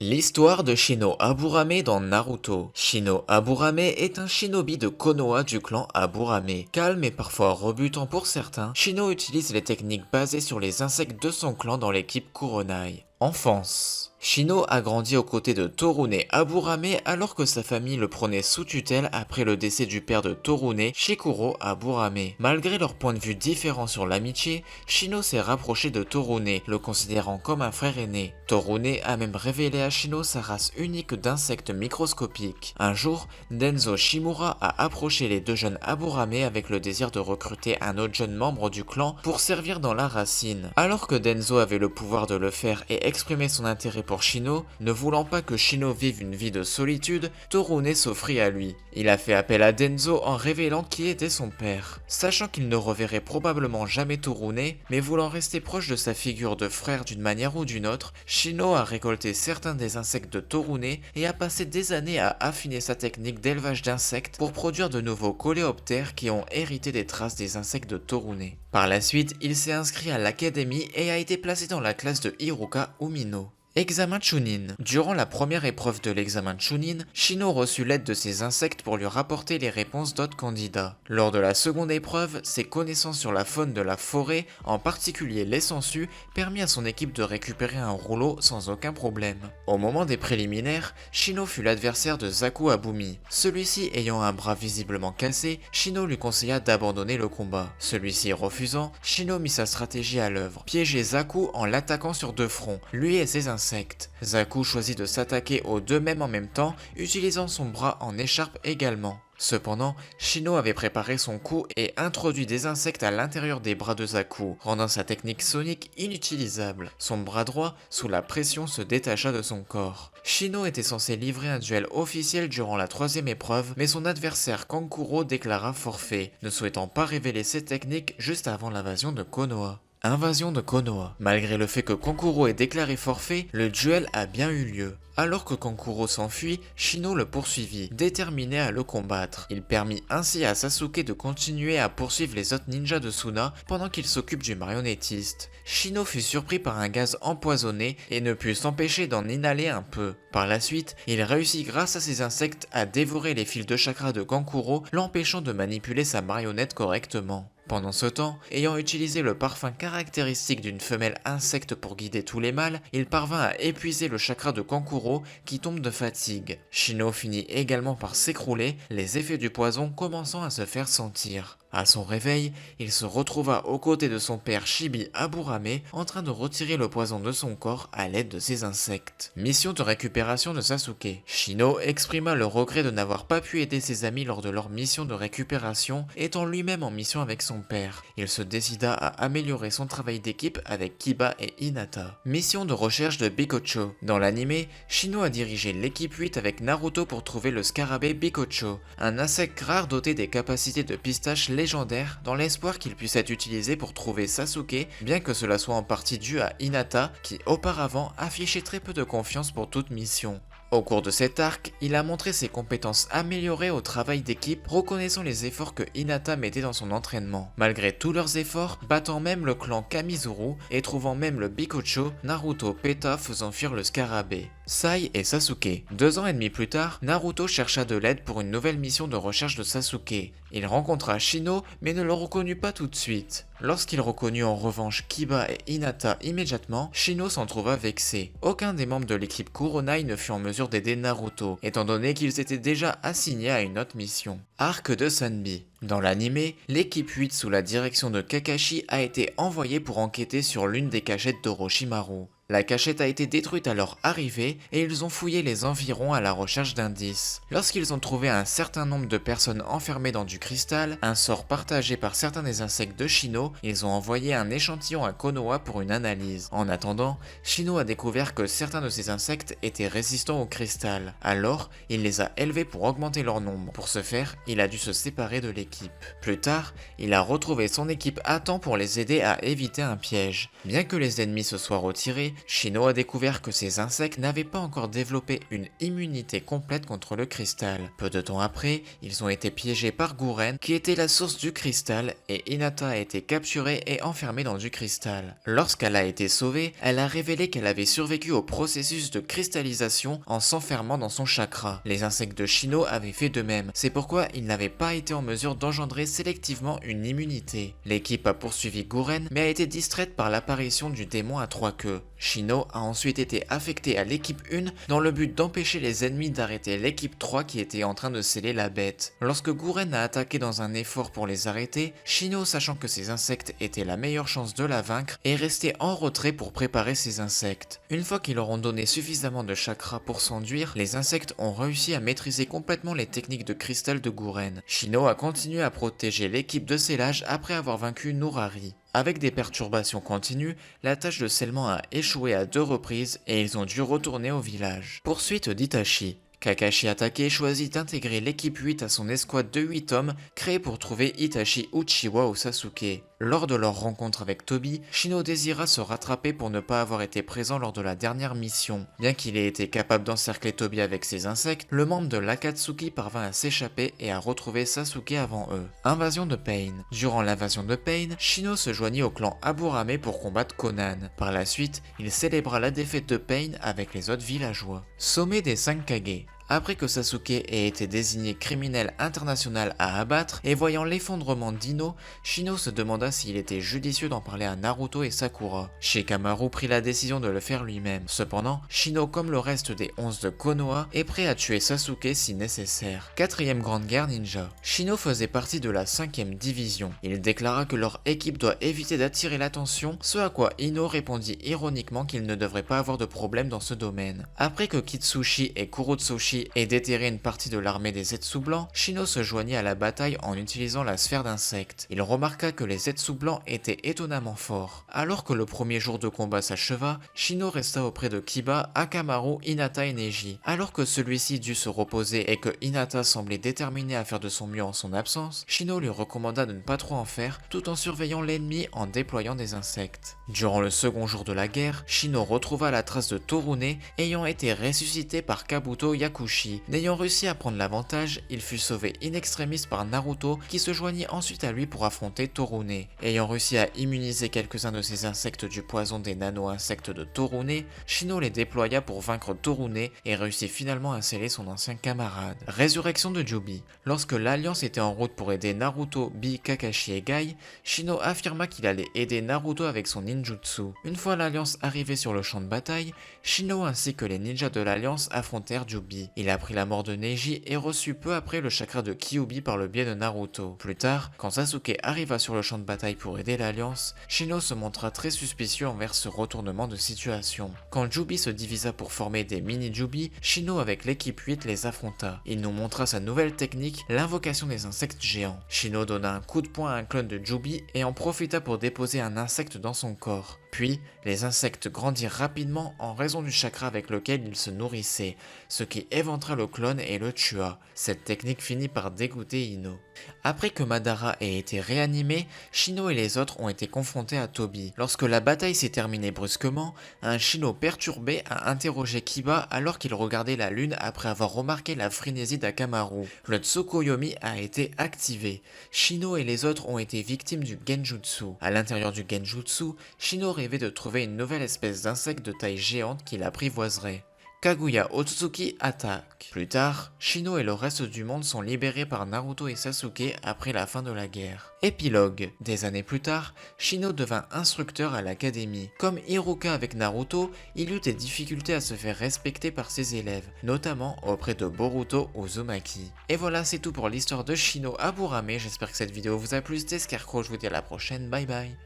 L'histoire de Shino Aburame dans Naruto. Shino Aburame est un shinobi de Konoha du clan Aburame. Calme et parfois rebutant pour certains, Shino utilise les techniques basées sur les insectes de son clan dans l'équipe Kuronai. Enfance. Shino a grandi aux côtés de Torune Aburame alors que sa famille le prenait sous tutelle après le décès du père de Torune, Shikuro Aburame. Malgré leurs points de vue différents sur l'amitié, Shino s'est rapproché de Torune, le considérant comme un frère aîné. Torune a même révélé à Shino sa race unique d'insectes microscopiques. Un jour, Denzo Shimura a approché les deux jeunes Aburame avec le désir de recruter un autre jeune membre du clan pour servir dans la racine. Alors que Denzo avait le pouvoir de le faire et exprimer son intérêt pour Shino, ne voulant pas que Shino vive une vie de solitude, Torune s'offrit à lui. Il a fait appel à Denzo en révélant qui était son père. Sachant qu'il ne reverrait probablement jamais Torune, mais voulant rester proche de sa figure de frère d'une manière ou d'une autre, Shino a récolté certains des insectes de Torune et a passé des années à affiner sa technique d'élevage d'insectes pour produire de nouveaux coléoptères qui ont hérité des traces des insectes de Torune. Par la suite, il s'est inscrit à l'académie et a été placé dans la classe de Hiruka Umino. Examen Chunin. Durant la première épreuve de l'examen Chunin, Shino reçut l'aide de ses insectes pour lui rapporter les réponses d'autres candidats. Lors de la seconde épreuve, ses connaissances sur la faune de la forêt, en particulier les sangsues, permit à son équipe de récupérer un rouleau sans aucun problème. Au moment des préliminaires, Shino fut l'adversaire de Zaku Abumi. Celui-ci ayant un bras visiblement cassé, Shino lui conseilla d'abandonner le combat. Celui-ci refusant, Shino mit sa stratégie à l'œuvre, piéger Zaku en l'attaquant sur deux fronts, lui et ses insectes. Zaku choisit de s'attaquer aux deux mêmes en même temps, utilisant son bras en écharpe également. Cependant, Shino avait préparé son coup et introduit des insectes à l'intérieur des bras de Zaku, rendant sa technique sonique inutilisable. Son bras droit, sous la pression, se détacha de son corps. Shino était censé livrer un duel officiel durant la troisième épreuve, mais son adversaire Kankuro déclara forfait, ne souhaitant pas révéler ses techniques juste avant l'invasion de Konoha. Invasion de Konoha. Malgré le fait que Kankuro ait déclaré forfait, le duel a bien eu lieu. Alors que Kankuro s'enfuit, Shino le poursuivit, déterminé à le combattre. Il permit ainsi à Sasuke de continuer à poursuivre les autres ninjas de Suna pendant qu'il s'occupe du marionnettiste. Shino fut surpris par un gaz empoisonné et ne put s'empêcher d'en inhaler un peu. Par la suite, il réussit grâce à ses insectes à dévorer les fils de chakra de Kankuro, l'empêchant de manipuler sa marionnette correctement. Pendant ce temps, ayant utilisé le parfum caractéristique d'une femelle insecte pour guider tous les mâles, il parvint à épuiser le chakra de Kankuro qui tombe de fatigue. Shino finit également par s'écrouler, les effets du poison commençant à se faire sentir. À son réveil, il se retrouva aux côtés de son père Shibi Aburame en train de retirer le poison de son corps à l'aide de ses insectes. Mission de récupération de Sasuke. Shino exprima le regret de n'avoir pas pu aider ses amis lors de leur mission de récupération, étant lui-même en mission avec son père. Il se décida à améliorer son travail d'équipe avec Kiba et Hinata. Mission de recherche de Bikocho. Dans l'anime, Shino a dirigé l'équipe 8 avec Naruto pour trouver le scarabée Bikocho, un insecte rare doté des capacités de pistache légendaire dans l'espoir qu'il puisse être utilisé pour trouver Sasuke, bien que cela soit en partie dû à Hinata qui auparavant affichait très peu de confiance pour toute mission. Au cours de cet arc, il a montré ses compétences améliorées au travail d'équipe, reconnaissant les efforts que Hinata mettait dans son entraînement. Malgré tous leurs efforts, battant même le clan Kamizuru et trouvant même le Bikocho, Naruto péta faisant fuir le scarabée. Sai et Sasuke. 2 ans et demi plus tard, Naruto chercha de l'aide pour une nouvelle mission de recherche de Sasuke. Il rencontra Shino mais ne le reconnut pas tout de suite. Lorsqu'il reconnut en revanche Kiba et Hinata immédiatement, Shino s'en trouva vexé. Aucun des membres de l'équipe Kuronai ne fut en mesure d'aider Naruto, étant donné qu'ils étaient déjà assignés à une autre mission. Arc de Sanbi. Dans l'anime, l'équipe 8 sous la direction de Kakashi a été envoyée pour enquêter sur l'une des cachettes d'Orochimaru. La cachette a été détruite à leur arrivée et ils ont fouillé les environs à la recherche d'indices. Lorsqu'ils ont trouvé un certain nombre de personnes enfermées dans du cristal, un sort partagé par certains des insectes de Shino, ils ont envoyé un échantillon à Konoha pour une analyse. En attendant, Shino a découvert que certains de ces insectes étaient résistants au cristal. Alors, il les a élevés pour augmenter leur nombre. Pour ce faire, il a dû se séparer de l'équipe. Plus tard, il a retrouvé son équipe à temps pour les aider à éviter un piège. Bien que les ennemis se soient retirés, plongée, Shino a découvert que ces insectes n'avaient pas encore développé une immunité complète contre le cristal. Peu de temps après, ils ont été piégés par Guren, qui était la source du cristal, et Hinata a été capturée et enfermée dans du cristal. Lorsqu'elle a été sauvée, elle a révélé qu'elle avait survécu au processus de cristallisation en s'enfermant dans son chakra. Les insectes de Shino avaient fait de même, c'est pourquoi ils n'avaient pas été en mesure d'engendrer sélectivement une immunité. L'équipe a poursuivi Guren, mais a été distraite par l'apparition du démon à 3 queues. Shino a ensuite été affecté à l'équipe 1 dans le but d'empêcher les ennemis d'arrêter l'équipe 3 qui était en train de sceller la bête. Lorsque Guren a attaqué dans un effort pour les arrêter, Shino, sachant que ces insectes étaient la meilleure chance de la vaincre, est resté en retrait pour préparer ces insectes. Une fois qu'ils leur ont donné suffisamment de chakra pour s'enduire, les insectes ont réussi à maîtriser complètement les techniques de cristal de Guren. Shino a continué à protéger l'équipe de scellage après avoir vaincu Nurari. Avec des perturbations continues, la tâche de scellement a échoué à 2 reprises et ils ont dû retourner au village. Poursuite d'Itachi. Kakashi Hatake choisit d'intégrer l'équipe 8 à son escouade de 8 hommes créée pour trouver Itachi Uchiwa au Sasuke. Lors de leur rencontre avec Tobi, Shino désira se rattraper pour ne pas avoir été présent lors de la dernière mission. Bien qu'il ait été capable d'encercler Tobi avec ses insectes, le membre de l'Akatsuki parvint à s'échapper et à retrouver Sasuke avant eux. Invasion de Pain. Durant l'invasion de Pain, Shino se joignit au clan Aburame pour combattre Conan. Par la suite, il célébra la défaite de Pain avec les autres villageois. Sommet des 5 Kage. Après que Sasuke ait été désigné criminel international à abattre et voyant l'effondrement d'Ino, Shino se demanda s'il était judicieux d'en parler à Naruto et Sakura. Shikamaru prit la décision de le faire lui-même. Cependant, Shino, comme le reste des 11 de Konoha, est prêt à tuer Sasuke si nécessaire. 4ème Grande Guerre Ninja. Shino faisait partie de la 5ème division. Il déclara que leur équipe doit éviter d'attirer l'attention, ce à quoi Ino répondit ironiquement qu'il ne devrait pas avoir de problème dans ce domaine. Après que Kitsushi et Kurotsuchi aient déterré une partie de l'armée des Zetsu blancs, Shino se joignit à la bataille en utilisant la sphère d'insectes. Il remarqua que les Zetsu blancs étaient étonnamment forts. Alors que le premier jour de combat s'acheva, Shino resta auprès de Kiba, Akamaru, Hinata et Neji. Alors que celui-ci dut se reposer et que Hinata semblait déterminé à faire de son mieux en son absence, Shino lui recommanda de ne pas trop en faire, tout en surveillant l'ennemi en déployant des insectes. Durant le second jour de la guerre, Shino retrouva la trace de Torune ayant été ressuscité par Kabuto Yakushi. N'ayant réussi à prendre l'avantage, il fut sauvé in extremis par Naruto qui se joignit ensuite à lui pour affronter Torune. Ayant réussi à immuniser quelques-uns de ces insectes du poison des nano-insectes de Torune, Shino les déploya pour vaincre Torune et réussit finalement à sceller son ancien camarade. Résurrection de Jubi. Lorsque l'Alliance était en route pour aider Naruto, Bi, Kakashi et Gai, Shino affirma qu'il allait aider Naruto avec son ninjutsu. Une fois l'Alliance arrivée sur le champ de bataille, Shino ainsi que les ninjas de l'Alliance affrontèrent Jubi. Il apprit la mort de Neji et reçut peu après le chakra de Kyuubi par le biais de Naruto. Plus tard, quand Sasuke arriva sur le champ de bataille pour aider l'Alliance, Shino se montra très suspicieux envers ce retournement de situation. Quand Jubi se divisa pour former des mini-Jubi, Shino avec l'équipe 8 les affronta. Il nous montra sa nouvelle technique, l'invocation des insectes géants. Shino donna un coup de poing à un clone de Jubi et en profita pour déposer un insecte dans son corps. Puis, les insectes grandirent rapidement en raison du chakra avec lequel ils se nourrissaient, ce qui éventra le clone et le tua. Cette technique finit par dégoûter Ino. Après que Madara ait été réanimé, Shino et les autres ont été confrontés à Tobi. Lorsque la bataille s'est terminée brusquement, un Shino perturbé a interrogé Kiba alors qu'il regardait la lune après avoir remarqué la frénésie d'Akamaru. Le Tsukuyomi a été activé. Shino et les autres ont été victimes du Genjutsu. À l'intérieur du Genjutsu, Shino rêvait de trouver une nouvelle espèce d'insecte de taille géante qui l'apprivoiserait. Kaguya Otsutsuki attaque. Plus tard, Shino et le reste du monde sont libérés par Naruto et Sasuke après la fin de la guerre. Épilogue. Des années plus tard, Shino devint instructeur à l'académie. Comme Hiruka avec Naruto, il eut des difficultés à se faire respecter par ses élèves, notamment auprès de Boruto Uzumaki. Et voilà, c'est tout pour l'histoire de Shino Aburame. J'espère que cette vidéo vous a plu. C'était Scarecrow, je vous dis à la prochaine, bye bye.